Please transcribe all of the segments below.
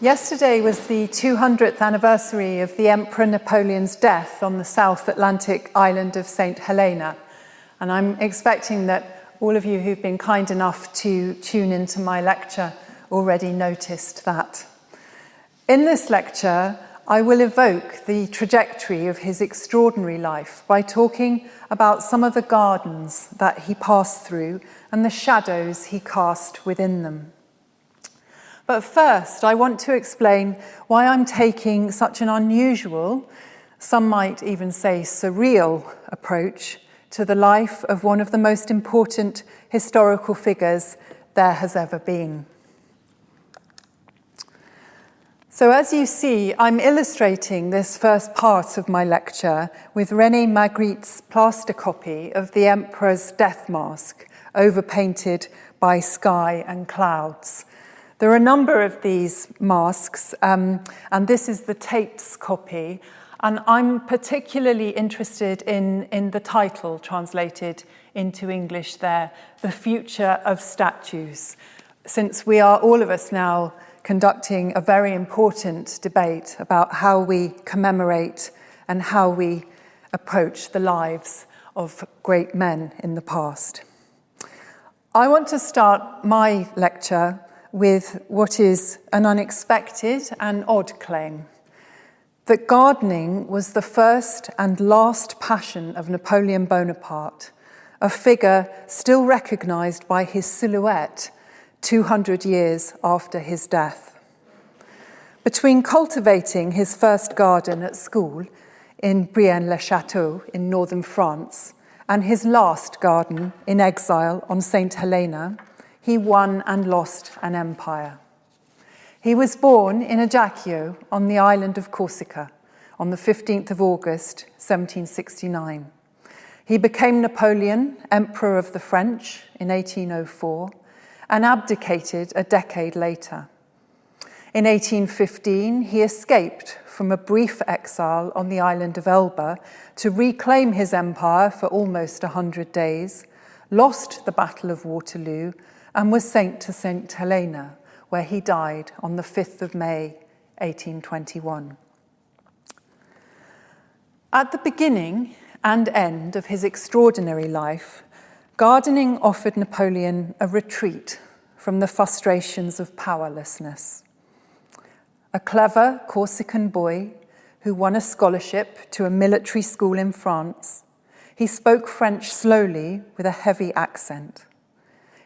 Yesterday was the 200th anniversary of the Emperor Napoleon's death on the South Atlantic island of St. Helena, and I'm expecting that all of you who've been kind enough to tune into my lecture already noticed that. In this lecture, I will evoke the trajectory of his extraordinary life by talking about some of the gardens that he passed through and the shadows he cast within them. But first, I want to explain why I'm taking such an unusual, some might even say surreal, approach to the life of one of the most important historical figures there has ever been. So as you see, I'm illustrating this first part of my lecture with René Magritte's plaster copy of the Emperor's death mask, overpainted by sky and clouds. There are a number of these masks, and this is the Tate's copy. And I'm particularly interested in the title translated into English there, The Future of Statues, since we are all of us now conducting a very important debate about how we commemorate and how we approach the lives of great men in the past. I want to start my lecture with what is an unexpected and odd claim, that gardening was the first and last passion of Napoleon Bonaparte, a figure still recognised by his silhouette 200 years after his death. Between cultivating his first garden at school in Brienne-le-Château in northern France and his last garden in exile on St. Helena, he won and lost an empire. He was born in Ajaccio on the island of Corsica on the 15th of August, 1769. He became Napoleon, Emperor of the French, in 1804, and abdicated a decade later. In 1815, he escaped from a brief exile on the island of Elba to reclaim his empire for almost 100 days, lost the Battle of Waterloo, and was sent to St. Helena, where he died on the 5th of May, 1821. At the beginning and end of his extraordinary life, gardening offered Napoleon a retreat from the frustrations of powerlessness. A clever Corsican boy who won a scholarship to a military school in France, he spoke French slowly with a heavy accent.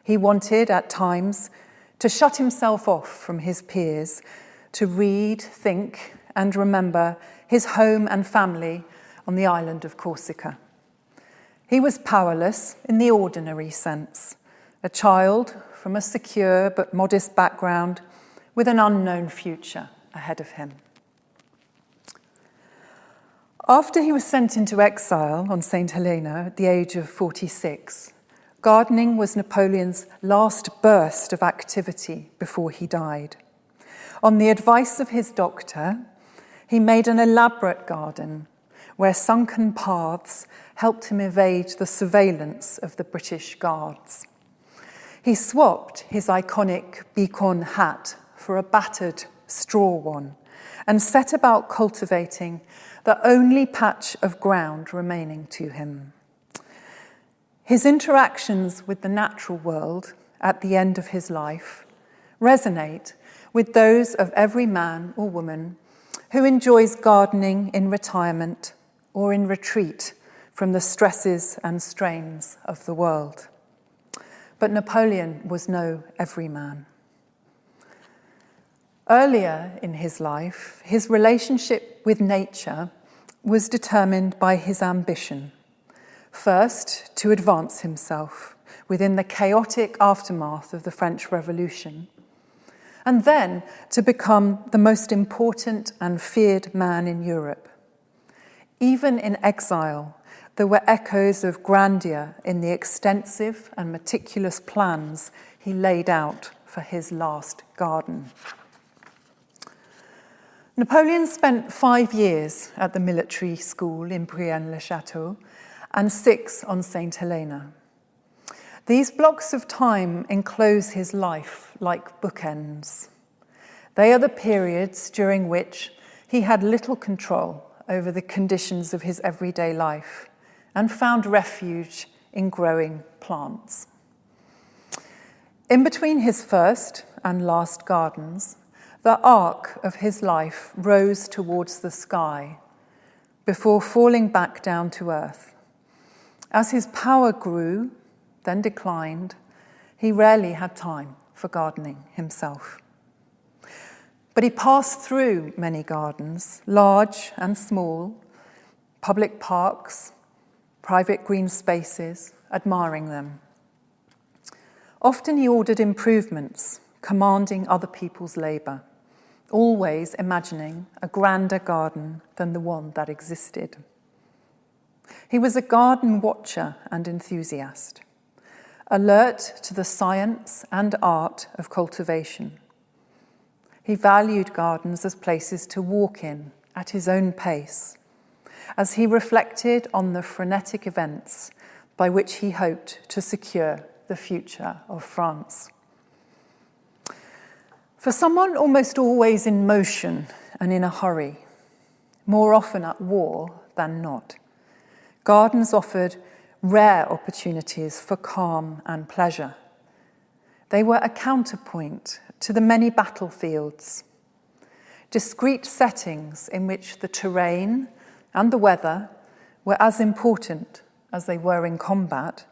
He wanted, at times, to shut himself off from his peers, to read, think, and remember his home and family on the island of Corsica. He was powerless in the ordinary sense, a child from a secure but modest background with an unknown future ahead of him. After he was sent into exile on St. Helena at the age of 46, gardening was Napoleon's last burst of activity before he died. On the advice of his doctor, he made an elaborate garden where sunken paths helped him evade the surveillance of the British Guards. He swapped his iconic beacon hat for a battered straw one and set about cultivating the only patch of ground remaining to him. His interactions with the natural world at the end of his life resonate with those of every man or woman who enjoys gardening in retirement or in retreat from the stresses and strains of the world. But Napoleon was no everyman. Earlier in his life, his relationship with nature was determined by his ambition. First, to advance himself within the chaotic aftermath of the French Revolution, and then to become the most important and feared man in Europe. Even in exile, there were echoes of grandeur in the extensive and meticulous plans he laid out for his last garden. Napoleon spent 5 years at the military school in Brienne-le-Château and 6 on St. Helena. These blocks of time enclose his life like bookends. They are the periods during which he had little control over the conditions of his everyday life and found refuge in growing plants. In between his first and last gardens, the arc of his life rose towards the sky before falling back down to earth. As his power grew, then declined, he rarely had time for gardening himself. But he passed through many gardens, large and small, public parks, private green spaces, admiring them. Often he ordered improvements, commanding other people's labour, always imagining a grander garden than the one that existed. He was a garden watcher and enthusiast, alert to the science and art of cultivation. He valued gardens as places to walk in at his own pace, as he reflected on the frenetic events by which he hoped to secure the future of France. For someone almost always in motion and in a hurry, more often at war than not, gardens offered rare opportunities for calm and pleasure. They were a counterpoint to the many battlefields, discrete settings in which the terrain and the weather were as important as they were in combat,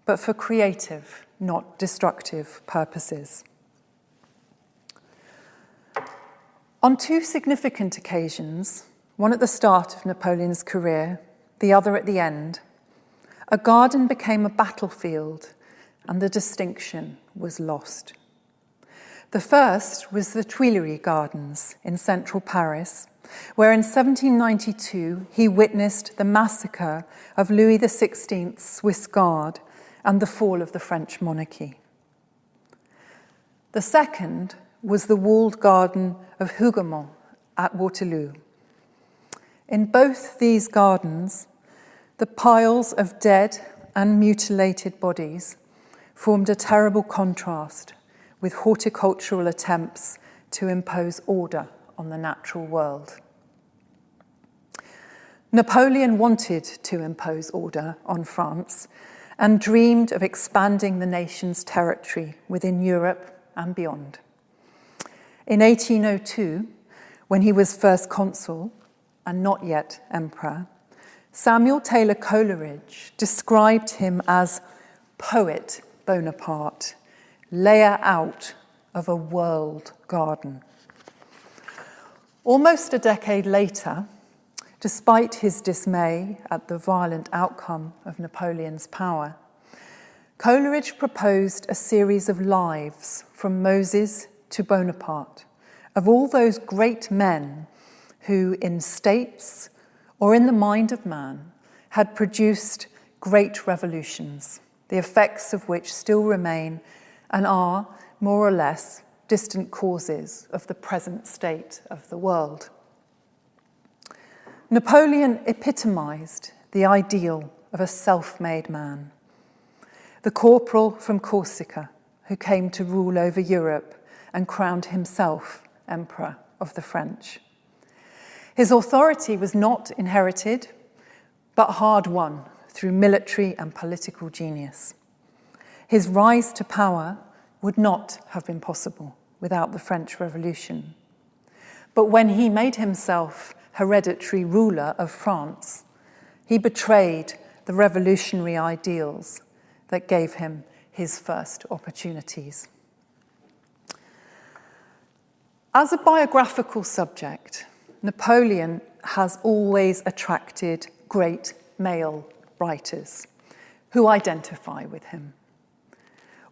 but for creative, not destructive purposes. On two significant occasions, one at the start of Napoleon's career, the other at the end, a garden became a battlefield and the distinction was lost. The first was the Tuileries Gardens in central Paris, where in 1792 he witnessed the massacre of Louis XVI's Swiss Guard and the fall of the French monarchy. The second was the walled garden of Hougomont at Waterloo. In both these gardens, the piles of dead and mutilated bodies formed a terrible contrast with horticultural attempts to impose order on the natural world. Napoleon wanted to impose order on France and dreamed of expanding the nation's territory within Europe and beyond. In 1802, when he was first consul and not yet emperor, Samuel Taylor Coleridge described him as poet Bonaparte, layer out of a world garden. Almost a decade later, despite his dismay at the violent outcome of Napoleon's power, Coleridge proposed a series of lives from Moses to Bonaparte, of all those great men who, in states or in the mind of man, had produced great revolutions, the effects of which still remain and are, more or less, distant causes of the present state of the world. Napoleon epitomized the ideal of a self-made man, the corporal from Corsica who came to rule over Europe and crowned himself Emperor of the French. His authority was not inherited, but hard-won through military and political genius. His rise to power would not have been possible without the French Revolution. But when he made himself hereditary ruler of France, he betrayed the revolutionary ideals that gave him his first opportunities. As a biographical subject, Napoleon has always attracted great male writers who identify with him.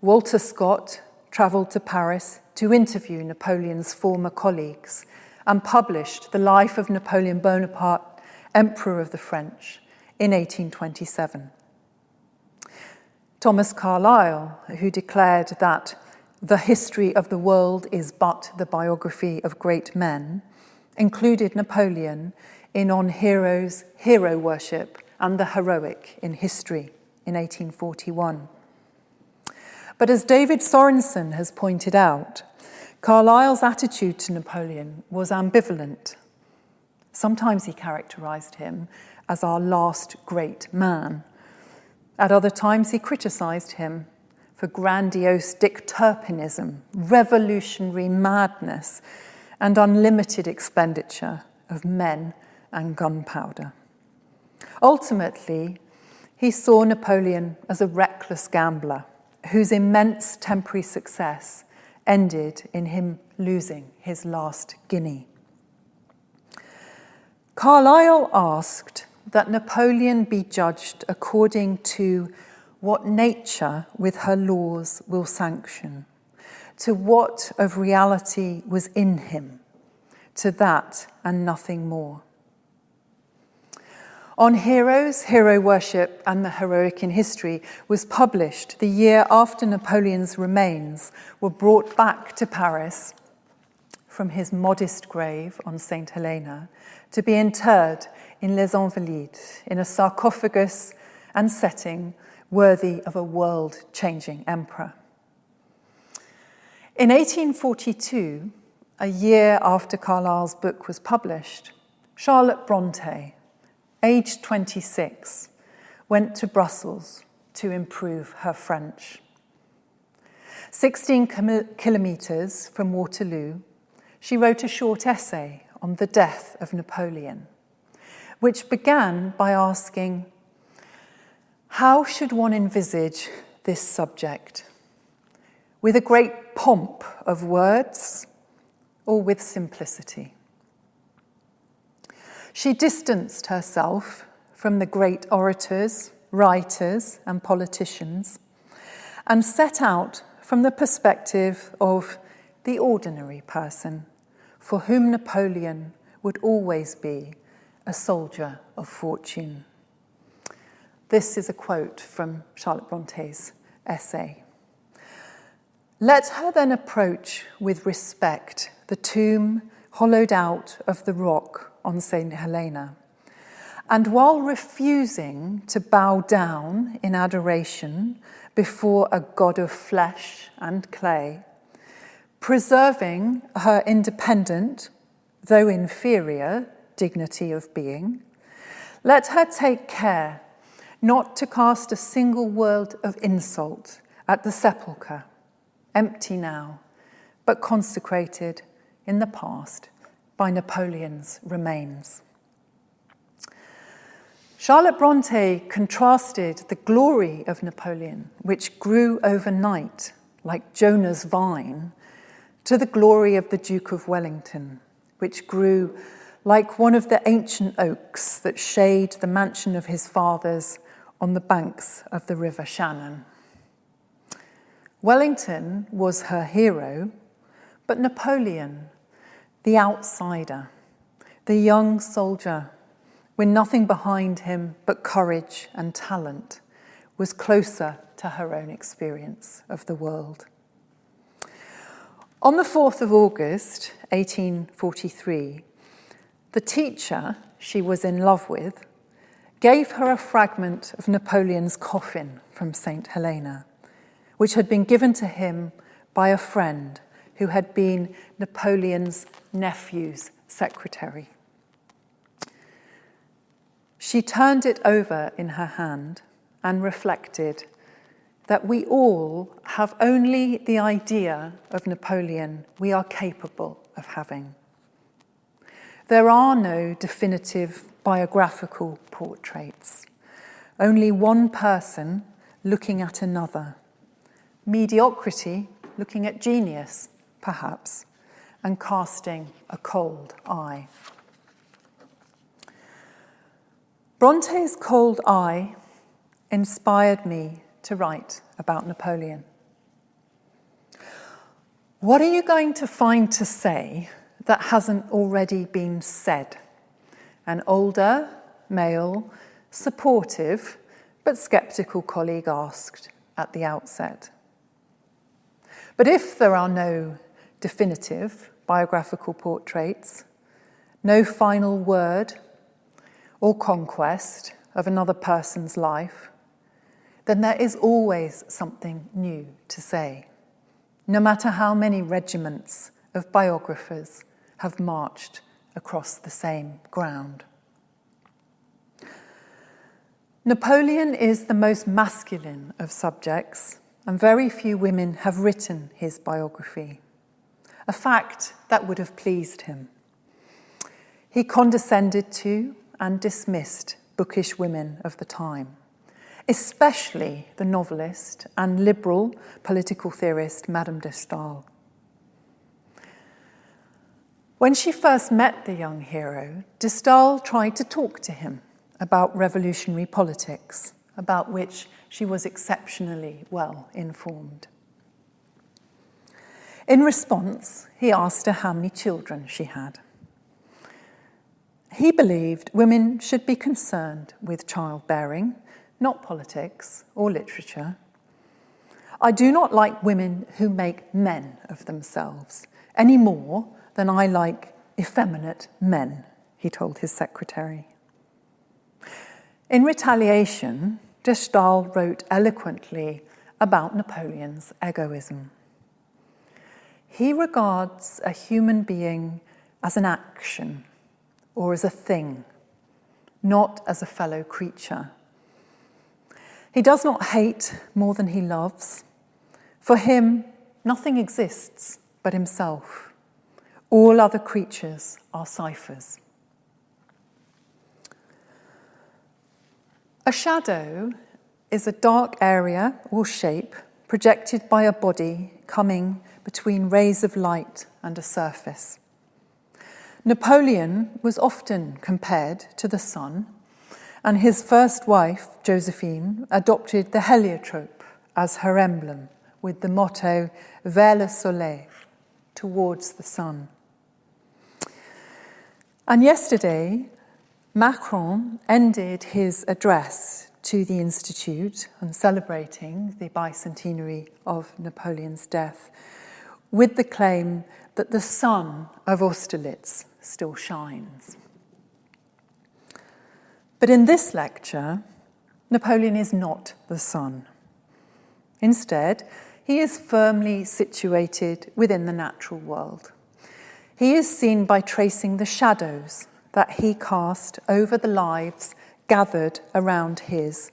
Walter Scott travelled to Paris to interview Napoleon's former colleagues and published The Life of Napoleon Bonaparte, Emperor of the French, in 1827. Thomas Carlyle, who declared that the history of the world is but the biography of great men, included Napoleon in On Heroes, Hero Worship and the Heroic in History in 1841. But as David Sorensen has pointed out, Carlyle's attitude to Napoleon was ambivalent. Sometimes he characterised him as our last great man. At other times he criticised him for grandiose Dick Turpinism, revolutionary madness, and unlimited expenditure of men and gunpowder. Ultimately, he saw Napoleon as a reckless gambler whose immense temporary success ended in him losing his last guinea. Carlyle asked that Napoleon be judged according to what nature with her laws will sanction, to what of reality was in him, to that and nothing more. On Heroes, Hero Worship and the Heroic in History was published the year after Napoleon's remains were brought back to Paris from his modest grave on St. Helena to be interred in Les Invalides in a sarcophagus and setting worthy of a world-changing emperor. In 1842, a year after Carlyle's book was published, Charlotte Brontë, aged 26, went to Brussels to improve her French. 16 kilometres from Waterloo, she wrote a short essay on the death of Napoleon, which began by asking, how should one envisage this subject? With a great pomp of words or with simplicity? She distanced herself from the great orators, writers, and politicians, and set out from the perspective of the ordinary person, for whom Napoleon would always be a soldier of fortune. This is a quote from Charlotte Brontë's essay. Let her then approach with respect the tomb hollowed out of the rock on St. Helena, and while refusing to bow down in adoration before a god of flesh and clay, preserving her independent, though inferior, dignity of being, let her take care not to cast a single word of insult at the sepulchre, empty now, but consecrated in the past by Napoleon's remains. Charlotte Brontë contrasted the glory of Napoleon, which grew overnight like Jonah's vine, to the glory of the Duke of Wellington, which grew like one of the ancient oaks that shade the mansion of his fathers on the banks of the River Shannon. Wellington was her hero, but Napoleon, the outsider, the young soldier, with nothing behind him but courage and talent, was closer to her own experience of the world. On the 4th of August, 1843, the teacher she was in love with gave her a fragment of Napoleon's coffin from St. Helena, which had been given to him by a friend who had been Napoleon's nephew's secretary. She turned it over in her hand and reflected that we all have only the idea of Napoleon we are capable of having. There are no definitive biographical portraits, only one person looking at another, mediocrity looking at genius, perhaps, and casting a cold eye. Bronte's cold eye inspired me to write about Napoleon. What are you going to find to say that hasn't already been said? An older, male, supportive, but sceptical colleague asked at the outset. But if there are no definitive biographical portraits, no final word or conquest of another person's life, then there is always something new to say, no matter how many regiments of biographers have marched across the same ground. Napoleon is the most masculine of subjects, and very few women have written his biography, a fact that would have pleased him. He condescended to and dismissed bookish women of the time, especially the novelist and liberal political theorist Madame de Staël. When she first met the young hero, de Staël tried to talk to him about revolutionary politics, about which she was exceptionally well informed. In response, he asked her how many children she had. He believed women should be concerned with childbearing, not politics or literature. I do not like women who make men of themselves, any more than I like effeminate men, he told his secretary. In retaliation, de Staël wrote eloquently about Napoleon's egoism. He regards a human being as an action or as a thing, not as a fellow creature. He does not hate more than he loves. For him, nothing exists but himself. All other creatures are ciphers. A shadow is a dark area or shape projected by a body coming between rays of light and a surface. Napoleon was often compared to the sun, and his first wife, Josephine, adopted the heliotrope as her emblem with the motto "Vers le soleil," towards the sun. And yesterday, Macron ended his address to the Institute on celebrating the bicentenary of Napoleon's death with the claim that the sun of Austerlitz still shines. But in this lecture, Napoleon is not the sun. Instead, he is firmly situated within the natural world. He is seen by tracing the shadows that he cast over the lives gathered around his,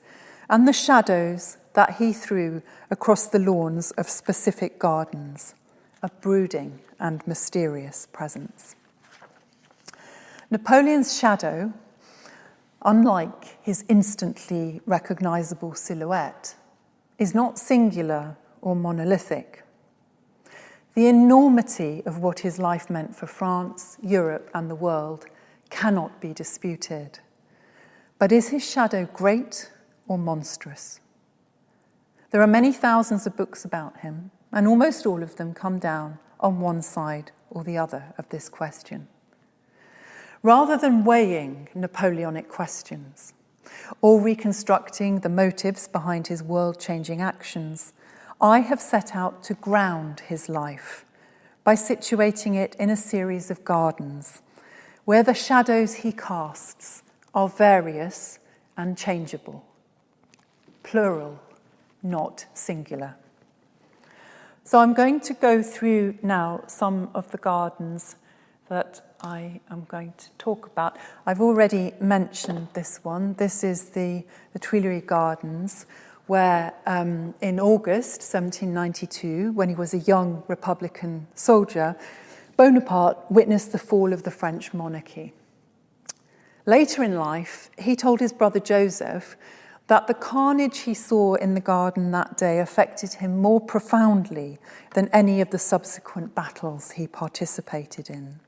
and the shadows that he threw across the lawns of specific gardens, a brooding and mysterious presence. Napoleon's shadow, unlike his instantly recognizable silhouette, is not singular or monolithic. The enormity of what his life meant for France, Europe, and the world cannot be disputed. But is his shadow great or monstrous? There are many thousands of books about him, and almost all of them come down on one side or the other of this question. Rather than weighing Napoleonic questions or reconstructing the motives behind his world-changing actions, I have set out to ground his life by situating it in a series of gardens where the shadows he casts are various and changeable, plural, not singular. So I'm going to go through now some of the gardens that I am going to talk about. I've already mentioned this one. This is the Tuileries Gardens, where in August 1792, when he was a young Republican soldier, Bonaparte witnessed the fall of the French monarchy. Later in life, he told his brother Joseph that the carnage he saw in the garden that day affected him more profoundly than any of the subsequent battles he participated in.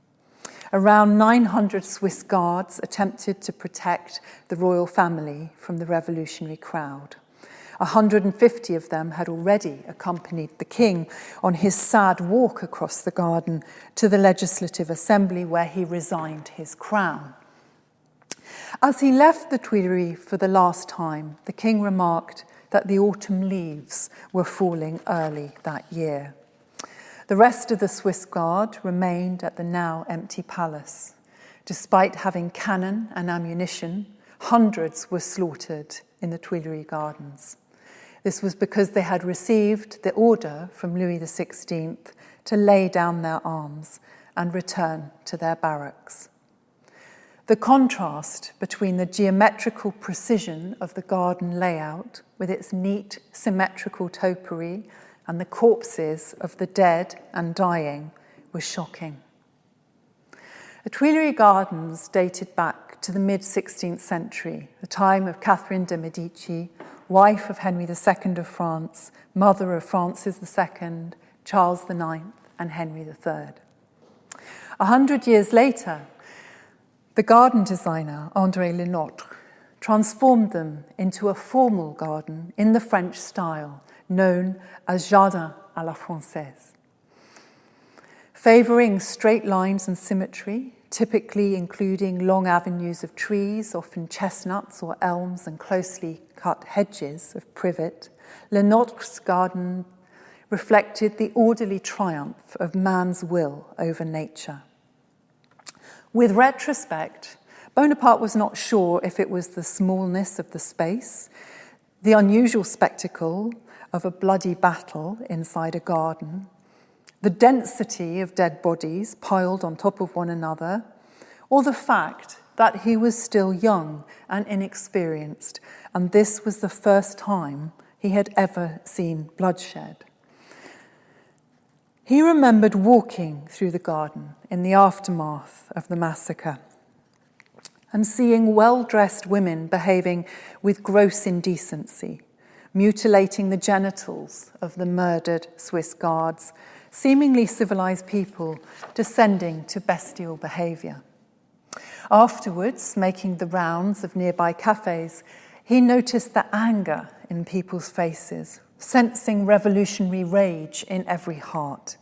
Around 900 Swiss guards attempted to protect the royal family from the revolutionary crowd. 150 of them had already accompanied the king on his sad walk across the garden to the Legislative Assembly, where he resigned his crown. As he left the Tuileries for the last time, the king remarked that the autumn leaves were falling early that year. The rest of the Swiss Guard remained at the now empty palace. Despite having cannon and ammunition, hundreds were slaughtered in the Tuileries Gardens. This was because they had received the order from Louis XVI to lay down their arms and return to their barracks. The contrast between the geometrical precision of the garden layout, with its neat, symmetrical topiary, and the corpses of the dead and dying, was shocking. The Tuileries Gardens dated back to the mid-16th century, the time of Catherine de' Medici, wife of Henry II of France, mother of Francis II, Charles IX, and Henry III. 100 years later, the garden designer, André Lenotre, transformed them into a formal garden in the French style, known as jardin à la française. Favouring straight lines and symmetry, typically including long avenues of trees, often chestnuts or elms, and closely cut hedges of privet, Lenotre's garden reflected the orderly triumph of man's will over nature. With retrospect, Bonaparte was not sure if it was the smallness of the space, the unusual spectacle of a bloody battle inside a garden, the density of dead bodies piled on top of one another, or the fact that he was still young and inexperienced, and this was the first time he had ever seen bloodshed. He remembered walking through the garden in the aftermath of the massacre and seeing well-dressed women behaving with gross indecency, mutilating the genitals of the murdered Swiss guards, seemingly civilized people descending to bestial behavior. Afterwards, making the rounds of nearby cafes, he noticed the anger in people's faces, sensing revolutionary rage in every heart.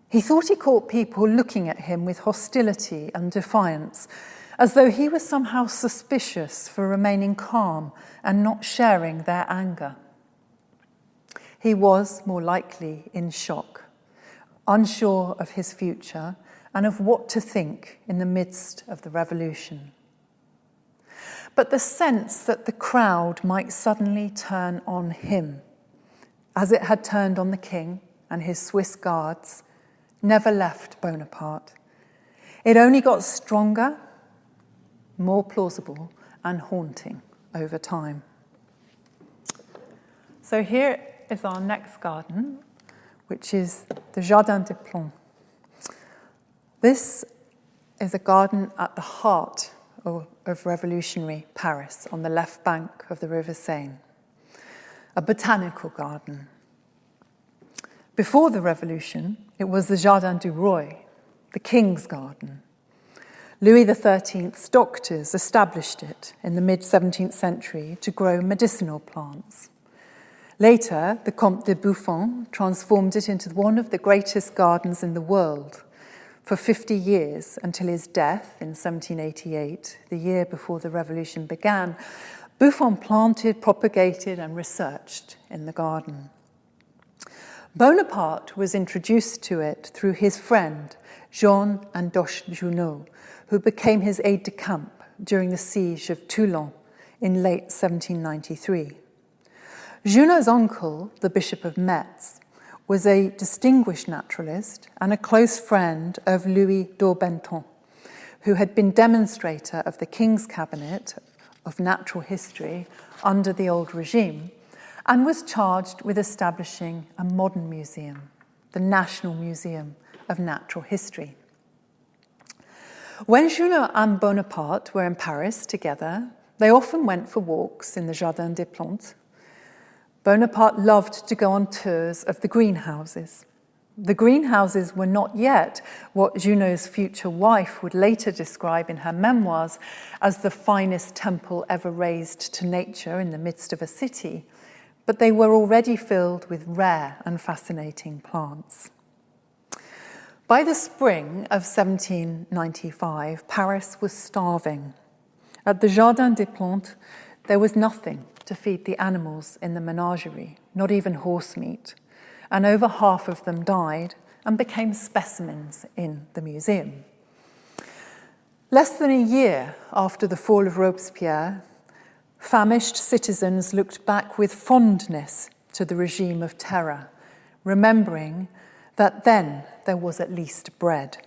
He thought he caught people looking at him with hostility and defiance, as though he was somehow suspicious for remaining calm and not sharing their anger. He was, more likely, in shock, unsure of his future and of what to think in the midst of the revolution. But the sense that the crowd might suddenly turn on him, as it had turned on the king and his Swiss guards, never left Bonaparte. It only got stronger, more plausible, and haunting over time. So here is our next garden, which is the Jardin des Plantes. This is a garden at the heart of revolutionary Paris, on the left bank of the River Seine, a botanical garden. Before the revolution, it was the Jardin du Roi, the King's Garden. Louis XIII's doctors established it in the mid-17th century to grow medicinal plants. Later, the Comte de Buffon transformed it into one of the greatest gardens in the world. For 50 years, until his death in 1788, the year before the revolution began, Buffon planted, propagated, and researched in the garden. Bonaparte was introduced to it through his friend, Jean Andoche Junot, who became his aide-de-camp during the siege of Toulon in late 1793. Junot's uncle, the Bishop of Metz, was a distinguished naturalist and a close friend of Louis d'Aubenton, who had been demonstrator of the King's Cabinet of Natural History under the old regime, and was charged with establishing a modern museum, the National Museum of Natural History. When Junot and Bonaparte were in Paris together, they often went for walks in the Jardin des Plantes. Bonaparte loved to go on tours of the greenhouses. The greenhouses were not yet what Junot's future wife would later describe in her memoirs as the finest temple ever raised to nature in the midst of a city, but they were already filled with rare and fascinating plants. By the spring of 1795, Paris was starving. At the Jardin des Plantes, there was nothing to feed the animals in the menagerie, not even horse meat, and over half of them died and became specimens in the museum. Less than a year after the fall of Robespierre, famished citizens looked back with fondness to the regime of terror, remembering that then there was at least bread.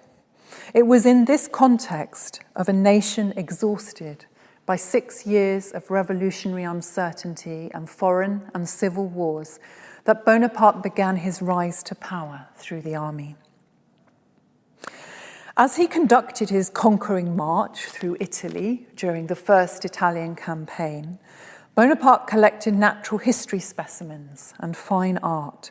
It was in this context of a nation exhausted by 6 years of revolutionary uncertainty and foreign and civil wars that Bonaparte began his rise to power through the army. As he conducted his conquering march through Italy during the First Italian campaign, Bonaparte collected natural history specimens and fine art.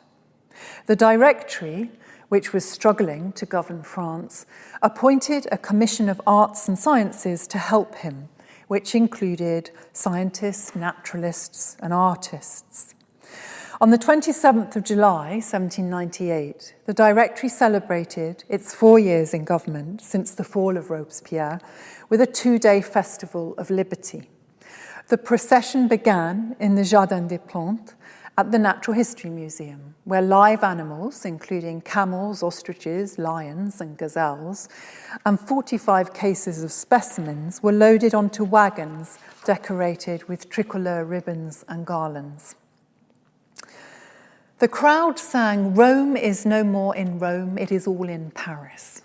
The Directory, which was struggling to govern France, appointed a commission of arts and sciences to help him, which included scientists, naturalists, and artists. On the 27th of July, 1798, the Directory celebrated its 4 years in government since the fall of Robespierre with a 2-day festival of liberty. The procession began in the Jardin des Plantes at the Natural History Museum, where live animals, including camels, ostriches, lions, and gazelles, and 45 cases of specimens were loaded onto wagons decorated with tricolour ribbons and garlands. The crowd sang, "Rome is no more in Rome, it is all in Paris."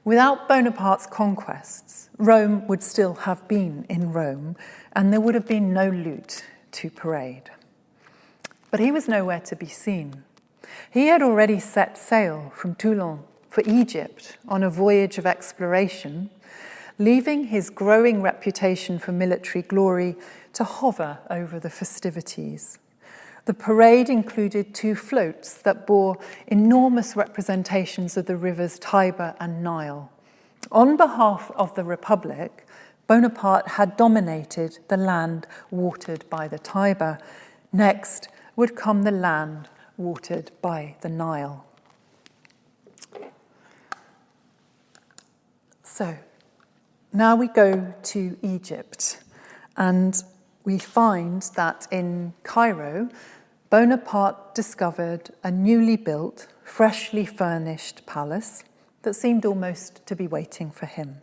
Without Bonaparte's conquests, Rome would still have been in Rome, and there would have been no loot to parade. But he was nowhere to be seen. He had already set sail from Toulon for Egypt on a voyage of exploration, leaving his growing reputation for military glory to hover over the festivities. The parade included 2 floats that bore enormous representations of the rivers Tiber and Nile. On behalf of the Republic, Bonaparte had dominated the land watered by the Tiber. Next would come the land watered by the Nile. So, now we go to Egypt, and we find that in Cairo, Bonaparte discovered a newly built, freshly furnished palace that seemed almost to be waiting for him.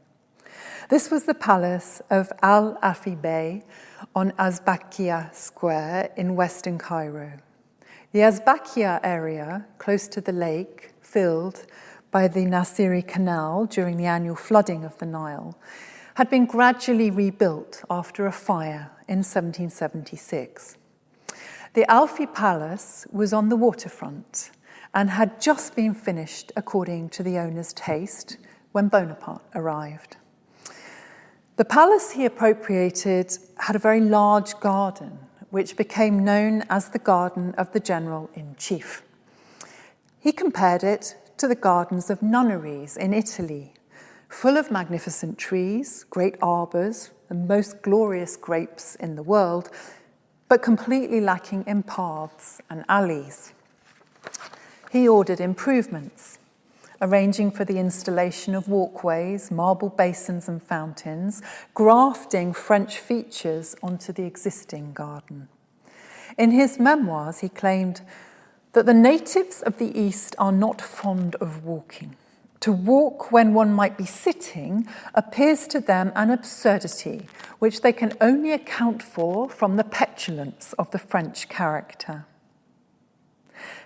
This was the palace of Al-Afi Bey on Azbakia Square in western Cairo. The Azbakia area, close to the lake, filled by the Nasiri Canal during the annual flooding of the Nile, had been gradually rebuilt after a fire in 1776. The Alfi Palace was on the waterfront and had just been finished according to the owner's taste when Bonaparte arrived. The palace he appropriated had a very large garden, which became known as the Garden of the General-in-Chief. He compared it to the gardens of nunneries in Italy, full of magnificent trees, great arbours, the most glorious grapes in the world, but completely lacking in paths and alleys. He ordered improvements, arranging for the installation of walkways, marble basins and fountains, grafting French features onto the existing garden. In his memoirs, he claimed that the natives of the East are not fond of walking. To walk when one might be sitting appears to them an absurdity, which they can only account for from the petulance of the French character.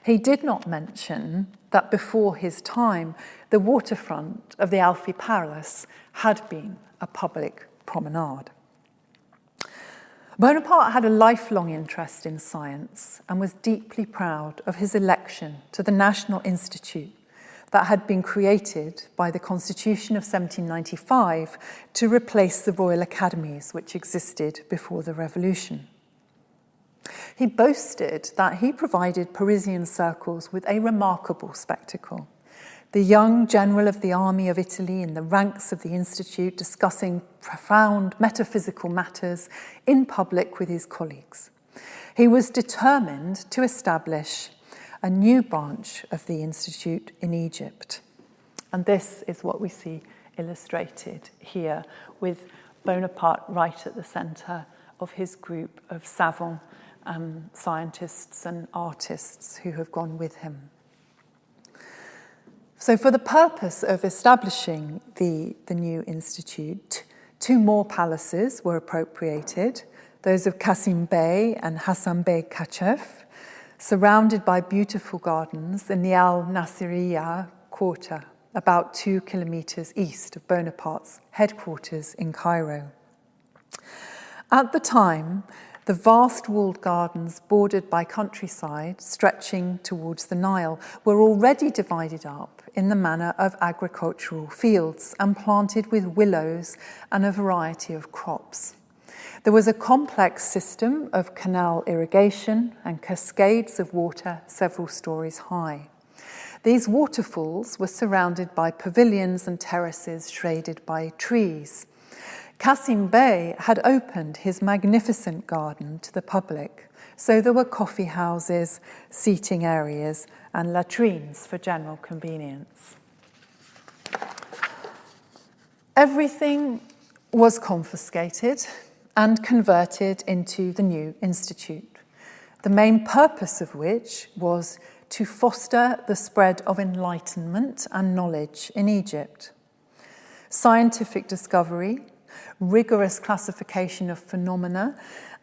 He did not mention that before his time, the waterfront of the Alfi Palace had been a public promenade. Bonaparte had a lifelong interest in science and was deeply proud of his election to the National Institute that had been created by the Constitution of 1795 to replace the Royal Academies which existed before the Revolution. He boasted that he provided Parisian circles with a remarkable spectacle. The young general of the army of Italy in the ranks of the Institute discussing profound metaphysical matters in public with his colleagues. He was determined to establish a new branch of the Institute in Egypt. And this is what we see illustrated here with Bonaparte right at the centre of his group of savants, scientists and artists who have gone with him. So for the purpose of establishing the new institute, 2 more palaces were appropriated, those of Qasim Bey and Hassan Bey Kachef, surrounded by beautiful gardens in the Al Nasiriyah quarter, about 2 kilometres east of Bonaparte's headquarters in Cairo. At the time, the vast walled gardens bordered by countryside stretching towards the Nile were already divided up in the manner of agricultural fields and planted with willows and a variety of crops. There was a complex system of canal irrigation and cascades of water several stories high. These waterfalls were surrounded by pavilions and terraces shaded by trees. Qasim Bey had opened his magnificent garden to the public, so there were coffee houses, seating areas, and latrines for general convenience. Everything was confiscated and converted into the new institute, the main purpose of which was to foster the spread of enlightenment and knowledge in Egypt. Scientific discovery, rigorous classification of phenomena,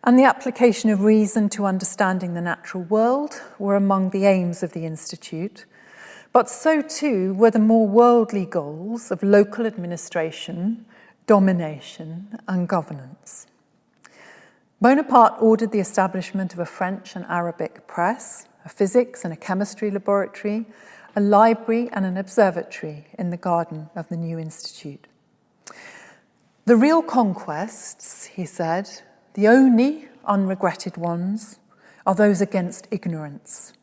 and the application of reason to understanding the natural world were among the aims of the Institute, but so too were the more worldly goals of local administration, domination, and governance. Bonaparte ordered the establishment of a French and Arabic press, a physics and a chemistry laboratory, a library and an observatory in the garden of the new institute. The real conquests, he said, the only unregretted ones, are those against ignorance.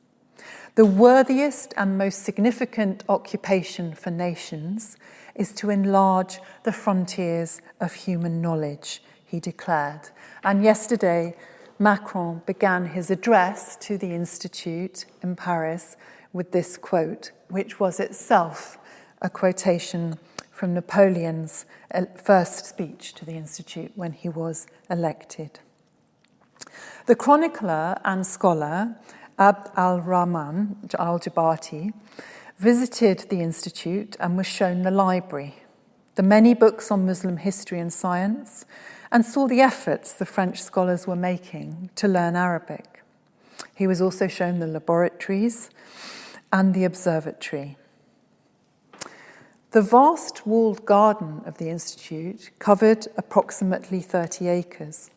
The worthiest and most significant occupation for nations is to enlarge the frontiers of human knowledge, he declared. And yesterday, Macron began his address to the Institute in Paris with this quote, which was itself a quotation from Napoleon's first speech to the Institute when he was elected. The chronicler and scholar Abd al-Rahman al-Jabati visited the Institute and was shown the library, the many books on Muslim history and science, and saw the efforts the French scholars were making to learn Arabic. He was also shown the laboratories and the observatory. The vast walled garden of the Institute covered approximately 30 acres.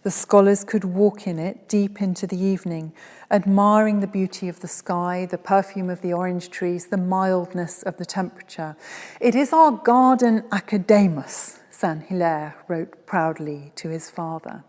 The scholars could walk in it deep into the evening, admiring the beauty of the sky, the perfume of the orange trees, the mildness of the temperature. "It is our garden Academus," Saint-Hilaire wrote proudly to his father.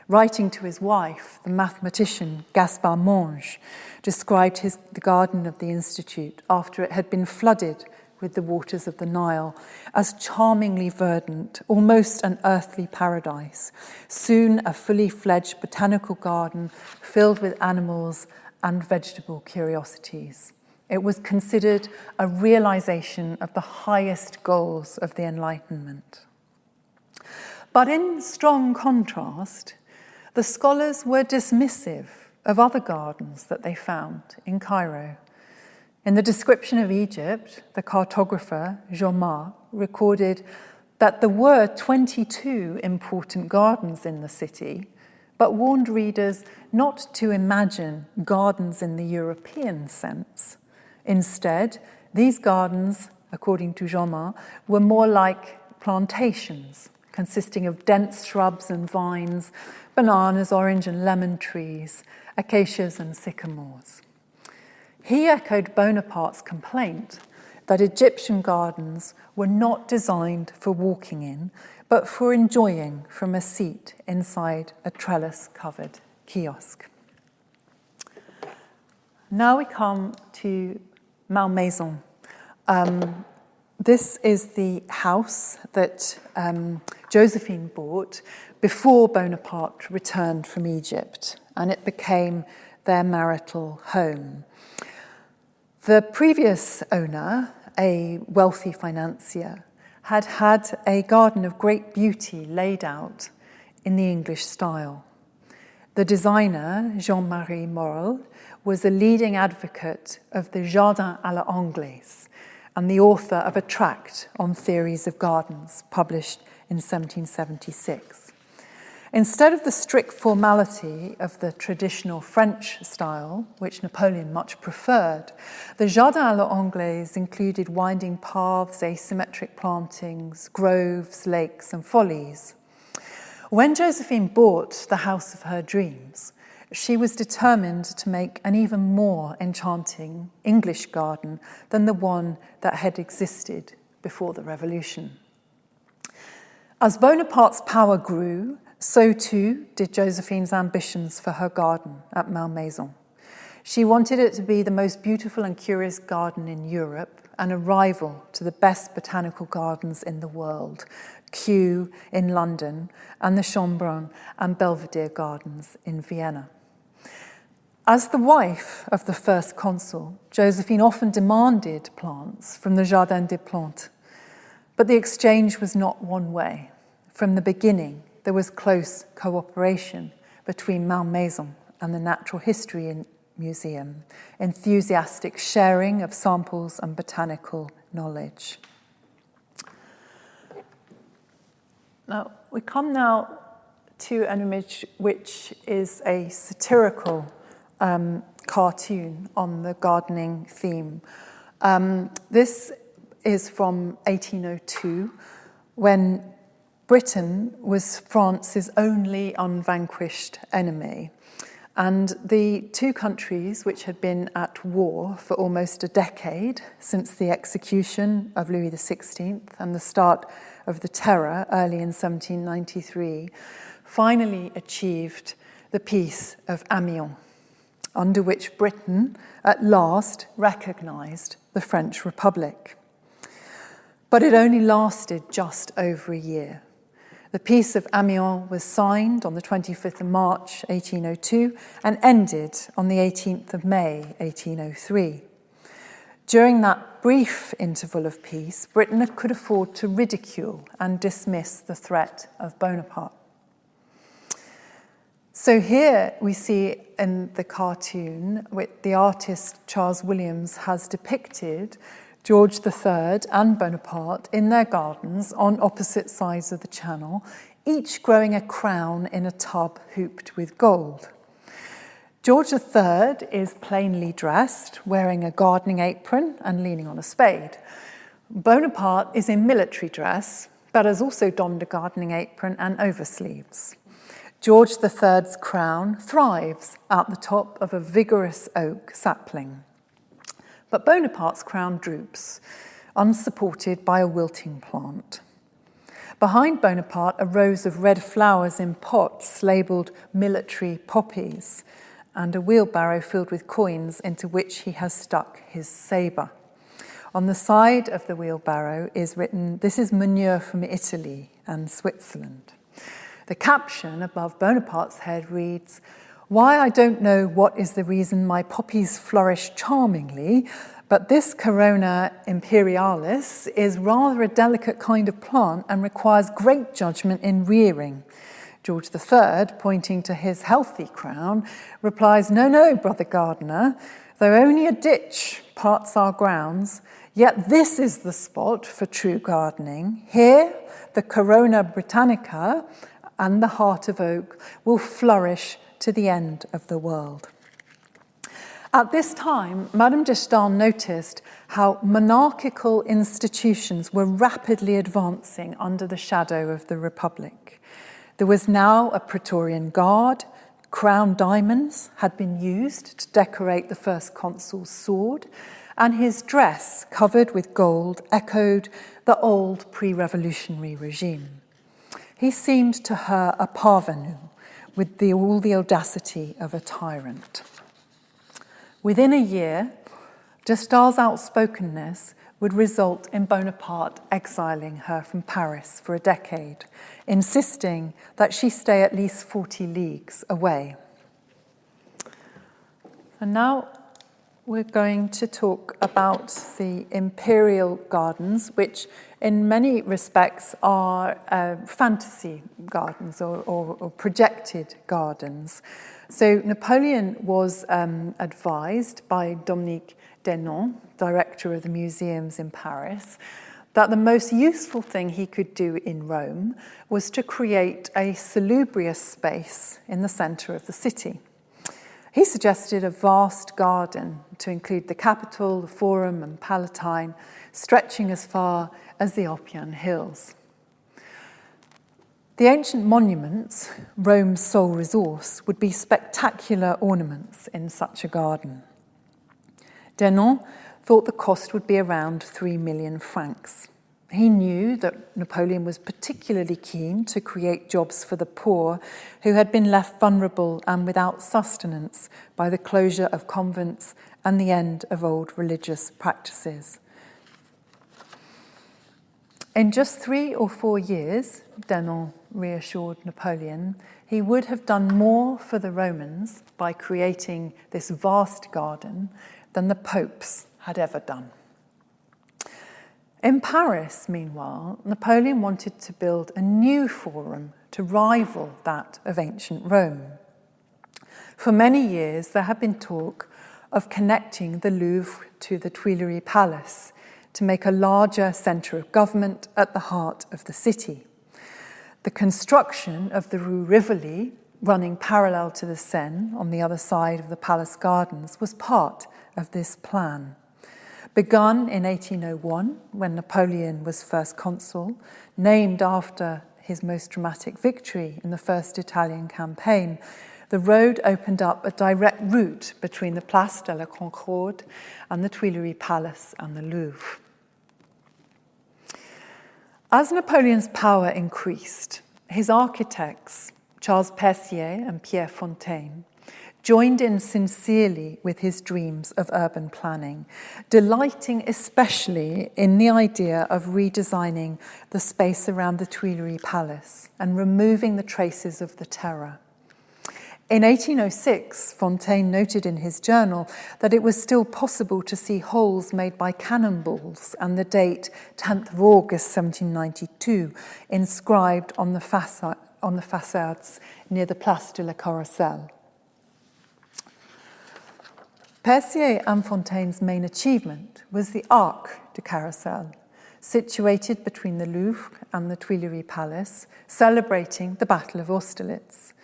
Writing to his wife, the mathematician Gaspard Monge described the garden of the Institute after it had been flooded with the waters of the Nile as charmingly verdant, almost an earthly paradise, soon a fully fledged botanical garden filled with animals and vegetable curiosities. It was considered a realization of the highest goals of the Enlightenment. But in strong contrast, the scholars were dismissive of other gardens that they found in Cairo. In the description of Egypt, the cartographer Jomard recorded that there were 22 important gardens in the city, but warned readers not to imagine gardens in the European sense. Instead, these gardens, according to Jomard, were more like plantations, consisting of dense shrubs and vines, bananas, orange and lemon trees, acacias and sycamores. He echoed Bonaparte's complaint that Egyptian gardens were not designed for walking in, but for enjoying from a seat inside a trellis-covered kiosk. Now we come to Malmaison. This is the house that Josephine bought before Bonaparte returned from Egypt, and it became their marital home. The previous owner, a wealthy financier, had had a garden of great beauty laid out in the English style. The designer, Jean-Marie Morel, was a leading advocate of the Jardin à la Anglaise and the author of a tract on theories of gardens published in 1776. Instead of the strict formality of the traditional French style, which Napoleon much preferred, the Jardin à l'Anglaise included winding paths, asymmetric plantings, groves, lakes, and follies. When Josephine bought the house of her dreams, she was determined to make an even more enchanting English garden than the one that had existed before the Revolution. As Bonaparte's power grew, so too did Josephine's ambitions for her garden at Malmaison. She wanted it to be the most beautiful and curious garden in Europe and a rival to the best botanical gardens in the world, Kew in London and the Schönbrunn and Belvedere gardens in Vienna. As the wife of the first consul, Josephine often demanded plants from the Jardin des Plantes, but the exchange was not one way. From the beginning, there was close cooperation between Malmaison and the Natural History Museum, enthusiastic sharing of samples and botanical knowledge. Now, we come now to an image which is a satirical cartoon on the gardening theme. This is from 1802, when Britain was France's only unvanquished enemy. And the two countries, which had been at war for almost a decade since the execution of Louis XVI and the start of the Terror early in 1793, finally achieved the Peace of Amiens, under which Britain at last recognized the French Republic. But it only lasted just over a year. The Peace of Amiens was signed on the 25th of March 1802 and ended on the 18th of May 1803. During that brief interval of peace, Britain could afford to ridicule and dismiss the threat of Bonaparte. So here we see in the cartoon, with the artist Charles Williams has depicted George III and Bonaparte in their gardens on opposite sides of the channel, each growing a crown in a tub hooped with gold. George III is plainly dressed, wearing a gardening apron and leaning on a spade. Bonaparte is in military dress, but has also donned a gardening apron and oversleeves. George III's crown thrives at the top of a vigorous oak sapling. But Bonaparte's crown droops, unsupported by a wilting plant. Behind Bonaparte, a rows of red flowers in pots labelled military poppies, and a wheelbarrow filled with coins into which he has stuck his sabre. On the side of the wheelbarrow is written, "This is manure from Italy and Switzerland." The caption above Bonaparte's head reads, "Why, I don't know what is the reason my poppies flourish charmingly, but this Corona imperialis is rather a delicate kind of plant and requires great judgment in rearing." George III, pointing to his healthy crown, replies, "No, brother gardener, though only a ditch parts our grounds, yet this is the spot for true gardening. Here, the Corona Britannica and the heart of oak will flourish to the end of the world." At this time, Madame de Staël noticed how monarchical institutions were rapidly advancing under the shadow of the Republic. There was now a Praetorian Guard, crown diamonds had been used to decorate the first consul's sword, and his dress, covered with gold, echoed the old pre-revolutionary regime. He seemed to her a parvenu, with all the audacity of a tyrant. Within a year, de Staël's outspokenness would result in Bonaparte exiling her from Paris for a decade, insisting that she stay at least 40 leagues away. And now we're going to talk about the imperial gardens, which in many respects are fantasy gardens or projected gardens. So Napoleon was advised by Dominique Denon, director of the museums in Paris, that the most useful thing he could do in Rome was to create a salubrious space in the centre of the city. He suggested a vast garden to include the Capitol, the Forum and Palatine, stretching as far as the Oppian Hills. The ancient monuments, Rome's sole resource, would be spectacular ornaments in such a garden. Denon thought the cost would be around 3 million francs. He knew that Napoleon was particularly keen to create jobs for the poor who had been left vulnerable and without sustenance by the closure of convents and the end of old religious practices. In just 3 or 4 years, Denon reassured Napoleon, he would have done more for the Romans by creating this vast garden than the popes had ever done. In Paris, meanwhile, Napoleon wanted to build a new forum to rival that of ancient Rome. For many years, there had been talk of connecting the Louvre to the Tuileries Palace to make a larger centre of government at the heart of the city. The construction of the Rue Rivoli, running parallel to the Seine on the other side of the palace gardens, was part of this plan. Begun in 1801, when Napoleon was first consul, named after his most dramatic victory in the First Italian campaign, the road opened up a direct route between the Place de la Concorde and the Tuileries Palace and the Louvre. As Napoleon's power increased, his architects, Charles Percier and Pierre Fontaine, joined in sincerely with his dreams of urban planning, delighting especially in the idea of redesigning the space around the Tuileries Palace and removing the traces of the Terror. In 1806, Fontaine noted in his journal that it was still possible to see holes made by cannonballs and the date 10th of August 1792 inscribed on the facades near the Place de la Carrousel. Percier and Fontaine's main achievement was the Arc de Carrousel, situated between the Louvre and the Tuileries Palace, celebrating the Battle of Austerlitz.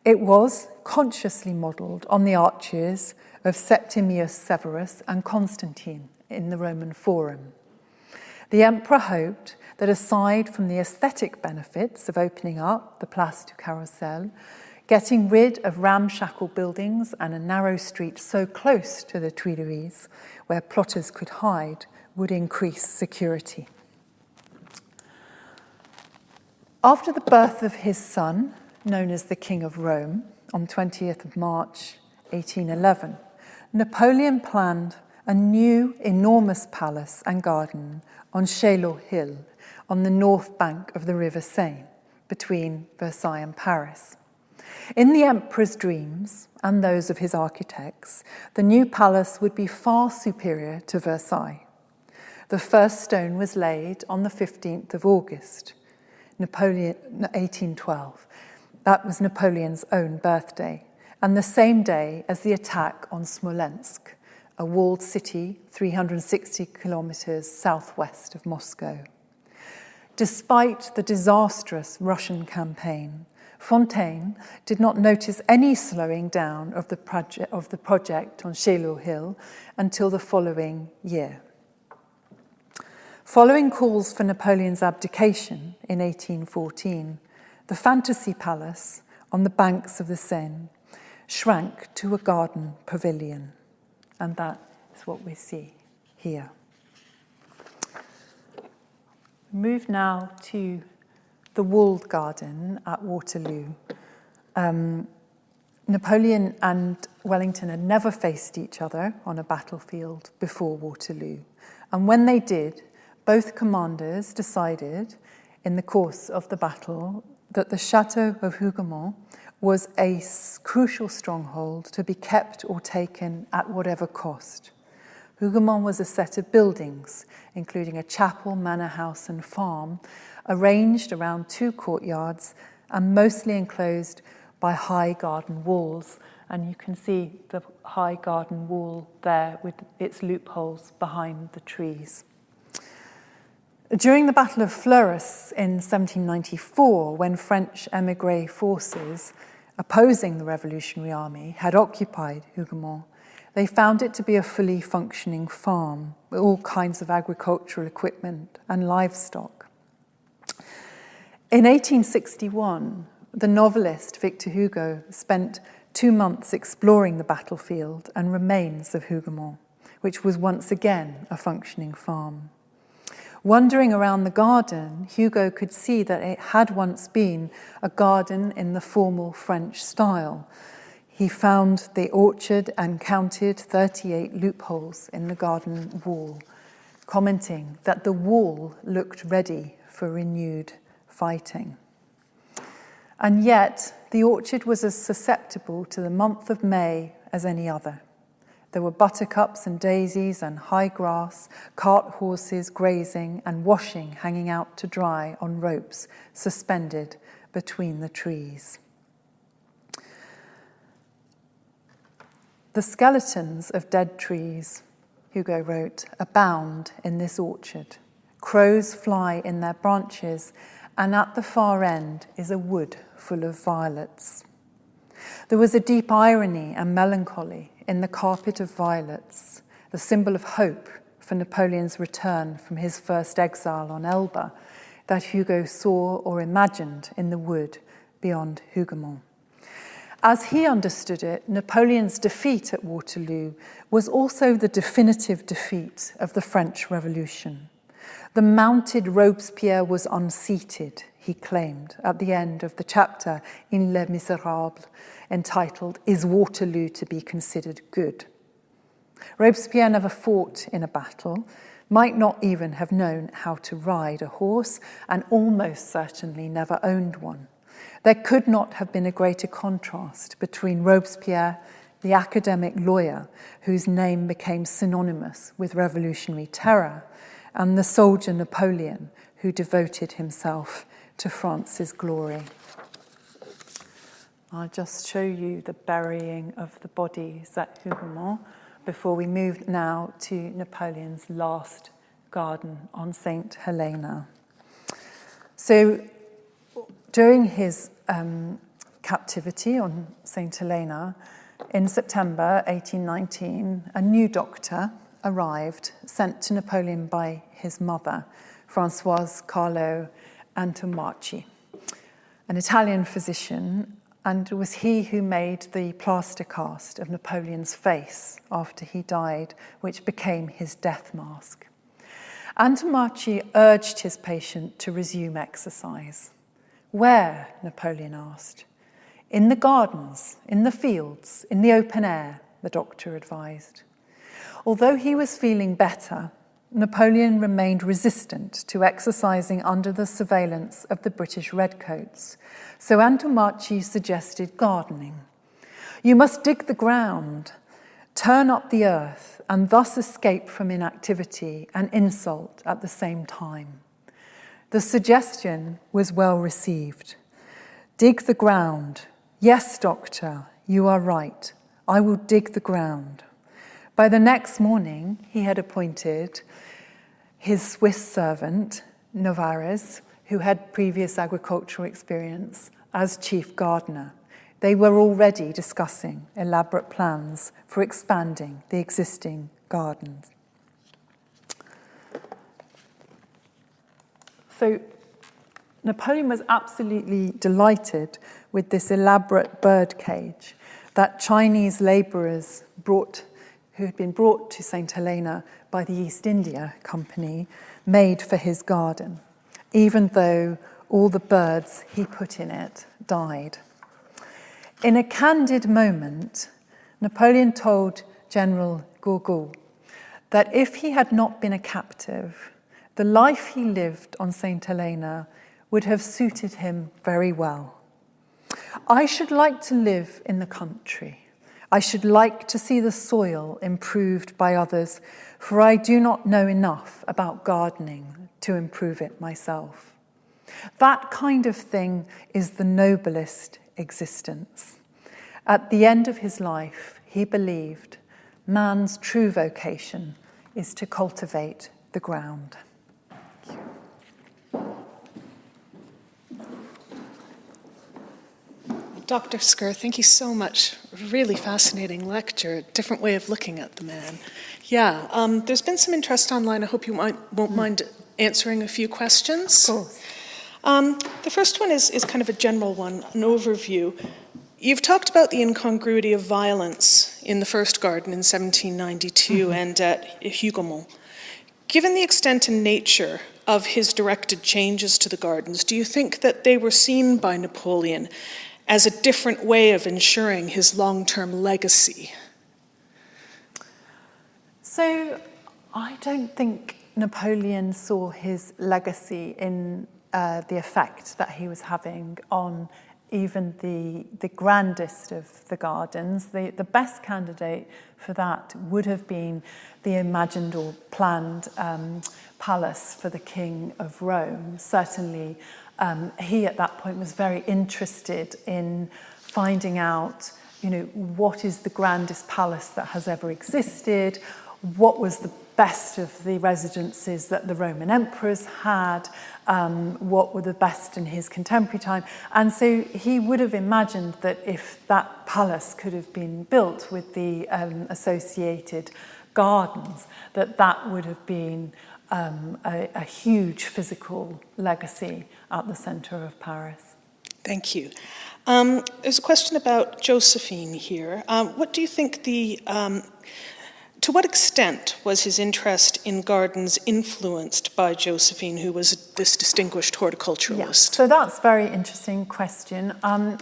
It was consciously modelled on the arches of Septimius Severus and Constantine in the Roman Forum. The emperor hoped that aside from the aesthetic benefits of opening up the Place du Carrousel, getting rid of ramshackle buildings and a narrow street so close to the Tuileries where plotters could hide would increase security. After the birth of his son, known as the King of Rome, on 20th of March 1811, Napoleon planned a new enormous palace and garden on Chaillot Hill, on the north bank of the River Seine, between Versailles and Paris. In the emperor's dreams, and those of his architects, the new palace would be far superior to Versailles. The first stone was laid on the 15th of August, 1812. That was Napoleon's own birthday, and the same day as the attack on Smolensk, a walled city 360 kilometers southwest of Moscow. Despite the disastrous Russian campaign, Fontaine did not notice any slowing down of the project on Chaillot Hill until the following year. Following calls for Napoleon's abdication in 1814, the Fantasy Palace on the banks of the Seine shrank to a garden pavilion, and that is what we see here. Move now to the walled garden at Waterloo. Napoleon and Wellington had never faced each other on a battlefield before Waterloo, and when they did, both commanders decided in the course of the battle that the Château of Hougoumont was a crucial stronghold to be kept or taken at whatever cost. Hougoumont was a set of buildings, including a chapel, manor house and farm, arranged around 2 courtyards and mostly enclosed by high garden walls. And you can see the high garden wall there with its loopholes behind the trees. During the Battle of Fleurus in 1794, when French émigré forces opposing the Revolutionary Army had occupied Hougoumont, they found it to be a fully functioning farm with all kinds of agricultural equipment and livestock. In 1861, the novelist Victor Hugo spent 2 months exploring the battlefield and remains of Hougoumont, which was once again a functioning farm. Wandering around the garden, Hugo could see that it had once been a garden in the formal French style. He found the orchard and counted 38 loopholes in the garden wall, commenting that the wall looked ready for renewed fighting. And yet, the orchard was as susceptible to the month of May as any other. There were buttercups and daisies and high grass, cart horses grazing and washing hanging out to dry on ropes suspended between the trees. The skeletons of dead trees, Hugo wrote, abound in this orchard. Crows fly in their branches, and at the far end is a wood full of violets. There was a deep irony and melancholy in the carpet of violets, the symbol of hope for Napoleon's return from his first exile on Elba, that Hugo saw or imagined in the wood beyond Hougoumont. As he understood it, Napoleon's defeat at Waterloo was also the definitive defeat of the French Revolution. The mounted Robespierre was unseated, he claimed, at the end of the chapter in Les Misérables, entitled, Is Waterloo to be Considered Good? Robespierre never fought in a battle, might not even have known how to ride a horse, and almost certainly never owned one. There could not have been a greater contrast between Robespierre, the academic lawyer whose name became synonymous with revolutionary terror, and the soldier Napoleon, who devoted himself to France's glory. I'll just show you the burying of the bodies at Hougoumont before we move now to Napoleon's last garden on St. Helena. So during his captivity on St. Helena, in September 1819, a new doctor arrived, sent to Napoleon by his mother, Françoise Carlo Antomarchi, an Italian physician, and it was he who made the plaster cast of Napoleon's face after he died, which became his death mask. Antomarchi urged his patient to resume exercise. Where? Napoleon asked. In the gardens, in the fields, in the open air, the doctor advised. Although he was feeling better, Napoleon remained resistant to exercising under the surveillance of the British redcoats, so Antomarchi suggested gardening. You must dig the ground, turn up the earth, and thus escape from inactivity and insult at the same time. The suggestion was well received. Dig the ground. Yes, doctor, you are right. I will dig the ground. By the next morning, he had appointed his Swiss servant, Novares, who had previous agricultural experience, as chief gardener. They were already discussing elaborate plans for expanding the existing gardens. So Napoleon was absolutely delighted with this elaborate bird cage that Chinese labourers who had been brought to St. Helena by the East India Company, made for his garden, even though all the birds he put in it died. In a candid moment, Napoleon told General Gourgaud that if he had not been a captive, the life he lived on St. Helena would have suited him very well. I should like to live in the country. I should like to see the soil improved by others, for I do not know enough about gardening to improve it myself. That kind of thing is the noblest existence. At the end of his life, he believed man's true vocation is to cultivate the ground. Thank you. Dr. Scurr, thank you so much. Really fascinating lecture, different way of looking at the man. Yeah, there's been some interest online. I hope you won't mind answering a few questions. Of course. The first one is kind of a general one, an overview. You've talked about the incongruity of violence in the first garden in 1792 and at Huguemont. Given the extent and nature of his directed changes to the gardens, do you think that they were seen by Napoleon as a different way of ensuring his long-term legacy? So I don't think Napoleon saw his legacy in the effect that he was having on even the grandest of the gardens. The best candidate for that would have been the imagined or planned palace for the King of Rome. Certainly, he at that point was very interested in finding out, what is the grandest palace that has ever existed, what was the best of the residences that the Roman emperors had, what were the best in his contemporary time. And so he would have imagined that if that palace could have been built with the associated gardens, that would have been a huge physical legacy at the centre of Paris. Thank you. There's a question about Josephine here. What do you think to what extent was his interest in gardens influenced by Josephine, who was this distinguished horticulturalist? Yeah, so that's a very interesting question.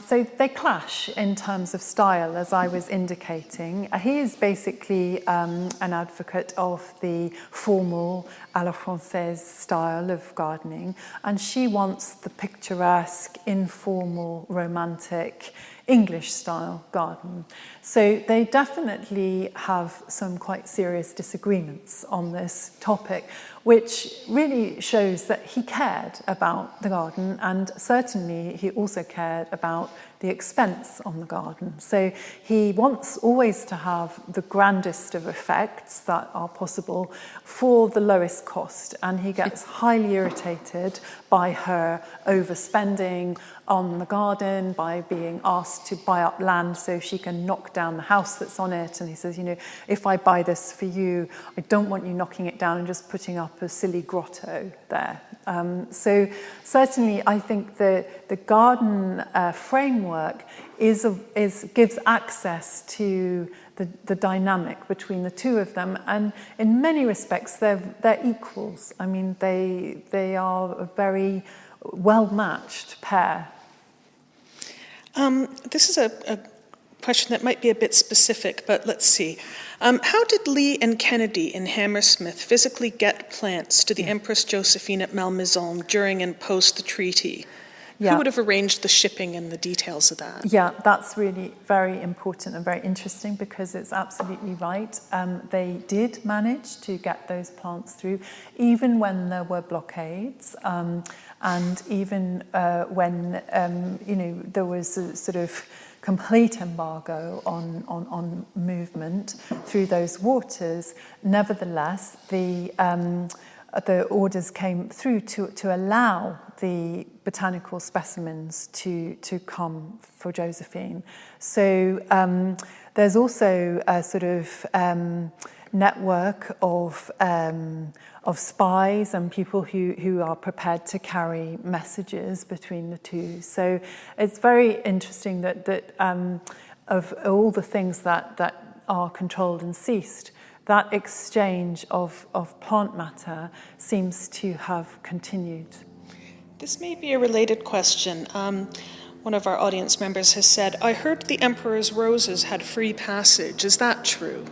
So they clash in terms of style, as I was indicating. He is basically an advocate of the formal à la Française style of gardening, and she wants the picturesque, informal, romantic, English-style garden. So they definitely have some quite serious disagreements on this topic, which really shows that he cared about the garden, and certainly he also cared about the expense on the garden. So he wants always to have the grandest of effects that are possible for the lowest cost, and he gets highly irritated by her overspending on the garden, by being asked to buy up land so she can knock down the house that's on it. And he says, if I buy this for you, I don't want you knocking it down and just putting up a silly grotto there. So certainly I think the garden framework gives access to the dynamic between the two of them, and in many respects they're equals. I mean, they are a very well-matched pair. This is a question that might be a bit specific, but let's see. How did Lee and Kennedy in Hammersmith physically get plants to the Empress Josephine at Malmaison during and post the treaty? Yeah. Who would have arranged the shipping and the details of that? Yeah, that's really very important and very interesting, because it's absolutely right. They did manage to get those plants through, even when there were blockades, and even when there was a sort of complete embargo on movement through those waters. Nevertheless, the orders came through to allow the botanical specimens to come for Josephine. So there's also a sort of network of spies and people who are prepared to carry messages between the two. So it's very interesting that of all the things that are controlled and ceased, that exchange of plant matter seems to have continued. This may be a related question. One of our audience members has said, I heard the Emperor's roses had free passage. Is that true?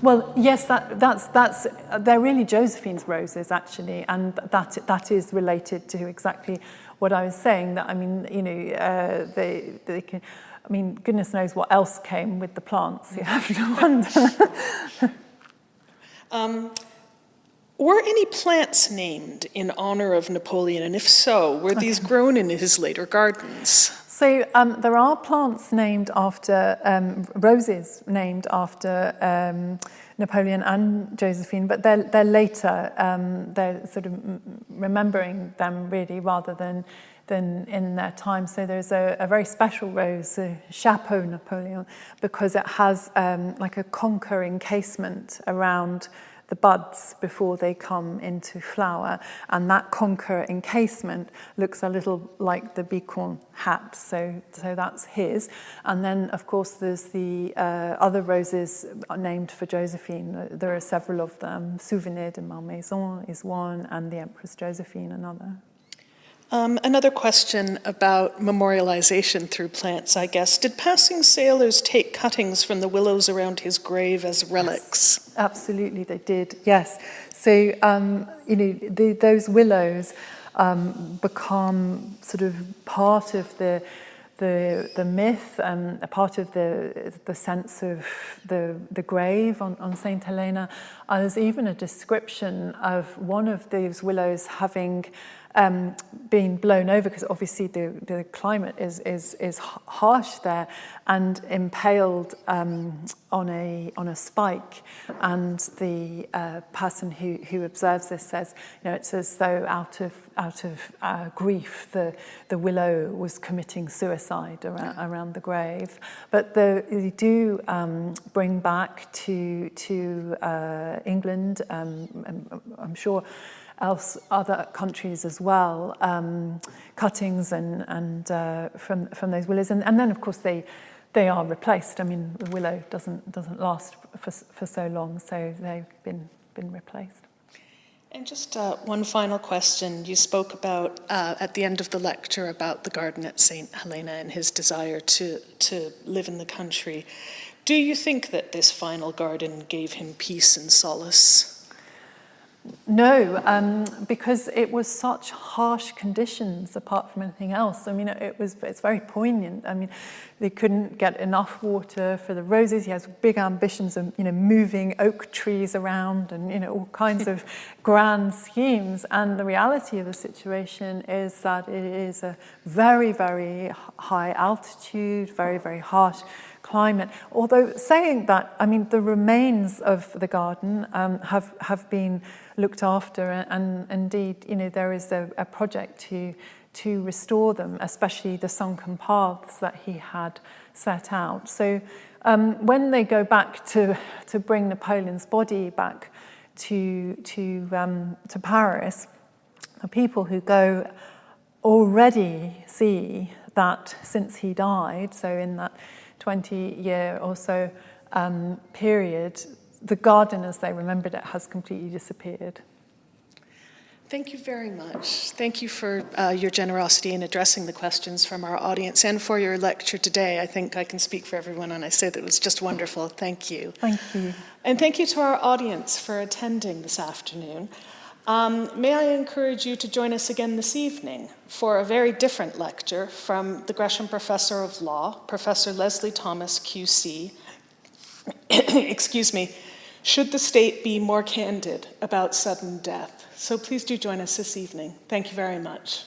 Well, yes, they're really Josephine's roses, actually, and that is related to exactly what I was saying. That, I mean, they can. I mean, goodness knows what else came with the plants. You have to wonder. Were any plants named in honor of Napoleon, and if so, were these grown in his later gardens? So there are plants named after, roses named after Napoleon and Josephine, but they're later. They're sort of remembering them really rather than in their time. So there's a very special rose, the Chapeau Napoleon, because it has like a conker encasement around the buds before they come into flower, and that conker encasement looks a little like the Bicorn hat, so that's his. And then, of course, there's the other roses named for Josephine. There are several of them. Souvenir de Malmaison is one, and the Empress Josephine another. Another question about memorialization through plants, I guess. Did passing sailors take cuttings from the willows around his grave as relics? Yes, absolutely, they did, yes. So, those willows become sort of part of the myth and a part of the sense of the grave on St. Helena. There's even a description of one of these willows having being blown over, because obviously the climate is harsh there, and impaled on a spike. And the person who observes this says, it's as though out of grief the willow was committing suicide around the grave. But they do bring back to England, I'm sure other countries as well, cuttings and from those willows, and then of course they are replaced. I mean, the willow doesn't last for so long, so they've been replaced. And just one final question. You spoke about at the end of the lecture about the garden at St. Helena and his desire to live in the country. Do you think that this final garden gave him peace and solace? No, because it was such harsh conditions apart from anything else. I mean, it's very poignant. I mean, they couldn't get enough water for the roses. He has big ambitions of, moving oak trees around and, all kinds of grand schemes. And the reality of the situation is that it is a very, very high altitude, very, very harsh climate. Although saying that, I mean, the remains of the garden have been looked after, and indeed, there is a project to restore them, especially the sunken paths that he had set out. So when they go back to bring Napoleon's body back to Paris, the people who go already see that since he died, so in that 20-year or so period, the garden as they remembered it has completely disappeared. Thank you very much. Thank you for your generosity in addressing the questions from our audience and for your lecture today. I think I can speak for everyone when I say that it was just wonderful. Thank you. Thank you. And thank you to our audience for attending this afternoon. May I encourage you to join us again this evening for a very different lecture from the Gresham Professor of Law, Professor Leslie Thomas, QC. Excuse me. Should the state be more candid about sudden death? So please do join us this evening. Thank you very much.